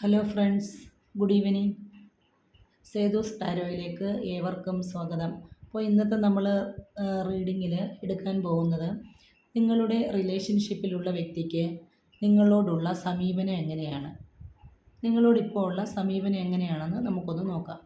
Hello friends, good evening. Sethu's ടാരോയിലേക്ക് ഏവർക്കും സ്വാഗതം. അപ്പോൾ ഇന്നത്തെ നമ്മൾ റീഡിങ്ങിൽ എടുക്കാൻ പോകുന്നത് നിങ്ങളുടെ റിലേഷൻഷിപ്പിലുള്ള വ്യക്തിക്ക് നിങ്ങളോടുള്ള സമീപനം എങ്ങനെയാണ്, നിങ്ങളോടിപ്പോൾ ഉള്ള സമീപനം എങ്ങനെയാണെന്ന് നമുക്കൊന്ന് നോക്കാം.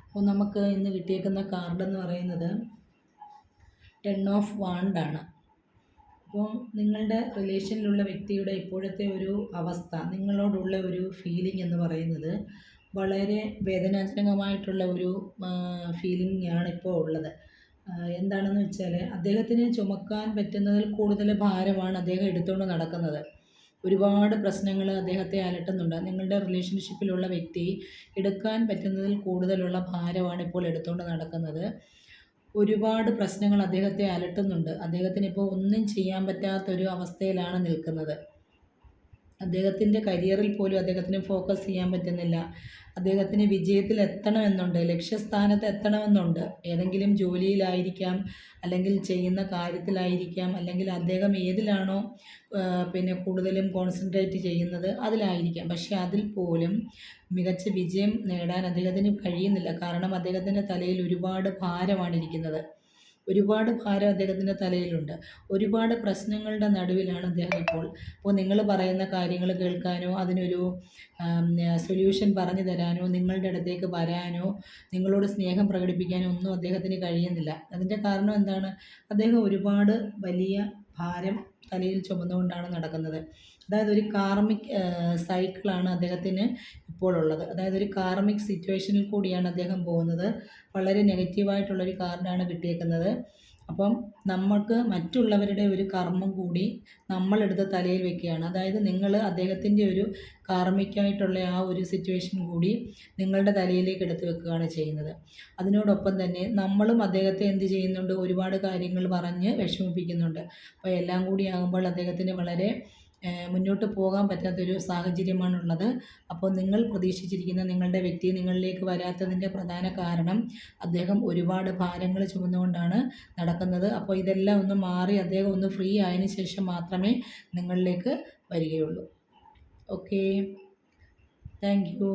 അപ്പോൾ നമുക്ക് ഇന്ന് കിട്ടിയേക്കുന്ന കാർഡെന്ന് പറയുന്നത് 10 ഓഫ് വാണ്ടാണ്. അപ്പോൾ നിങ്ങളുടെ റിലേഷനിലുള്ള വ്യക്തിയുടെ ഇപ്പോഴത്തെ ഒരു അവസ്ഥ, നിങ്ങളോടുള്ള ഒരു ഫീലിംഗ് എന്ന് പറയുന്നത് വളരെ വേദനാജനകമായിട്ടുള്ള ഒരു ഫീലിംഗ് ആണ് ഇപ്പോൾ ഉള്ളത്. എന്താണെന്ന് വെച്ചാൽ അദ്ദേഹത്തിന് ചുമക്കാൻ പറ്റുന്നതിൽ കൂടുതൽ ഭാരമാണ് അദ്ദേഹം എടുത്തുകൊണ്ട് നടക്കുന്നത്. ഒരുപാട് പ്രശ്നങ്ങൾ അദ്ദേഹത്തെ അലട്ടുന്നുണ്ട്. നിങ്ങളുടെ റിലേഷൻഷിപ്പിലുള്ള വ്യക്തി എടുക്കാൻ പറ്റുന്നതിൽ കൂടുതലുള്ള ഭാരമാണ് ഇപ്പോൾ എടുത്തുകൊണ്ട് നടക്കുന്നത്. ഒരുപാട് പ്രശ്നങ്ങൾ അദ്ദേഹത്തെ അലട്ടുന്നുണ്ട്. അദ്ദേഹത്തിന് ഇപ്പോൾ ഒന്നും ചെയ്യാൻ പറ്റാത്തൊരു അവസ്ഥയിലാണ് നിൽക്കുന്നത്. അദ്ദേഹത്തിൻ്റെ കരിയറിൽ പോലും അദ്ദേഹത്തിന് ഫോക്കസ് ചെയ്യാൻ പറ്റുന്നില്ല. അദ്ദേഹത്തിന് വിജയത്തിൽ എത്തണമെന്നുണ്ട്, ലക്ഷ്യസ്ഥാനത്ത് എത്തണമെന്നുണ്ട്. ഏതെങ്കിലും ജോലിയിലായിരിക്കാം, അല്ലെങ്കിൽ ചെയ്യുന്ന കാര്യത്തിലായിരിക്കാം, അല്ലെങ്കിൽ അദ്ദേഹം ഏതിലാണോ കൂടുതലും കോൺസെൻട്രേറ്റ് ചെയ്യുന്നത് അതിലായിരിക്കാം. പക്ഷേ അതിൽ പോലും മികച്ച വിജയം നേടാൻ അദ്ദേഹത്തിന് കഴിയുന്നില്ല. കാരണം അദ്ദേഹത്തിൻ്റെ തലയിൽ ഒരുപാട് ഭാരമാണ് ഇരിക്കുന്നത്. ഒരുപാട് ഭാരം അദ്ദേഹത്തിൻ്റെ തലയിലുണ്ട്. ഒരുപാട് പ്രശ്നങ്ങളുടെ നടുവിലാണ് അദ്ദേഹം ഇപ്പോൾ. അപ്പോൾ നിങ്ങൾ പറയുന്ന കാര്യങ്ങൾ കേൾക്കാനോ അതിനൊരു സൊല്യൂഷൻ പറഞ്ഞു തരാനോ നിങ്ങളുടെ അടുത്തേക്ക് വരാനോ നിങ്ങളോട് സ്നേഹം പ്രകടിപ്പിക്കാനോ ഒന്നും അദ്ദേഹത്തിന് കഴിയുന്നില്ല. അതിൻ്റെ കാരണം എന്താണ്? അദ്ദേഹം ഒരുപാട് വലിയ ഭാരം തലയിൽ ചുമന്നുകൊണ്ടാണ് നടക്കുന്നത്. അതായത് ഒരു കാർമിക് സൈക്കിളാണ് അദ്ദേഹത്തിന് ഇപ്പോൾ ഉള്ളത്. അതായത് ഒരു കാർമിക് സിറ്റുവേഷനിൽ കൂടിയാണ് അദ്ദേഹം പോകുന്നത്. വളരെ നെഗറ്റീവായിട്ടുള്ളൊരു കാർഡാണ് കിട്ടിയേക്കുന്നത്. അപ്പം നമ്മൾക്ക് മറ്റുള്ളവരുടെ ഒരു കർമ്മം കൂടി നമ്മളെടുത്ത് തലയിൽ വെക്കുകയാണ്. അതായത് നിങ്ങൾ അദ്ദേഹത്തിൻ്റെ ഒരു കാർമിക്കായിട്ടുള്ള ആ ഒരു സിറ്റുവേഷൻ കൂടി നിങ്ങളുടെ തലയിലേക്ക് എടുത്ത് വെക്കുകയാണ് ചെയ്യുന്നത്. അതിനോടൊപ്പം തന്നെ നമ്മളും അദ്ദേഹത്തെ എന്ത് ചെയ്യുന്നുണ്ട്? ഒരുപാട് കാര്യങ്ങൾ പറഞ്ഞ് വിഷമിപ്പിക്കുന്നുണ്ട്. അപ്പോൾ എല്ലാം കൂടി ആകുമ്പോൾ അദ്ദേഹത്തിന് വളരെ മുന്നോട്ട് പോകാൻ പറ്റാത്തൊരു സാഹചര്യമാണുള്ളത്. അപ്പോൾ നിങ്ങൾ പ്രതീക്ഷിച്ചിരിക്കുന്ന നിങ്ങളുടെ വ്യക്തി നിങ്ങളിലേക്ക് വരാത്തതിൻ്റെ പ്രധാന കാരണം അദ്ദേഹം ഒരുപാട് ഭാരങ്ങൾ ചുമന്നുകൊണ്ടാണ് നടക്കുന്നത്. അപ്പോൾ ഇതെല്ലാം ഒന്ന് മാറി അദ്ദേഹം ഒന്ന് ഫ്രീ ആയതിനു ശേഷം മാത്രമേ നിങ്ങളിലേക്ക് വരികയുള്ളൂ. Okay, thank you.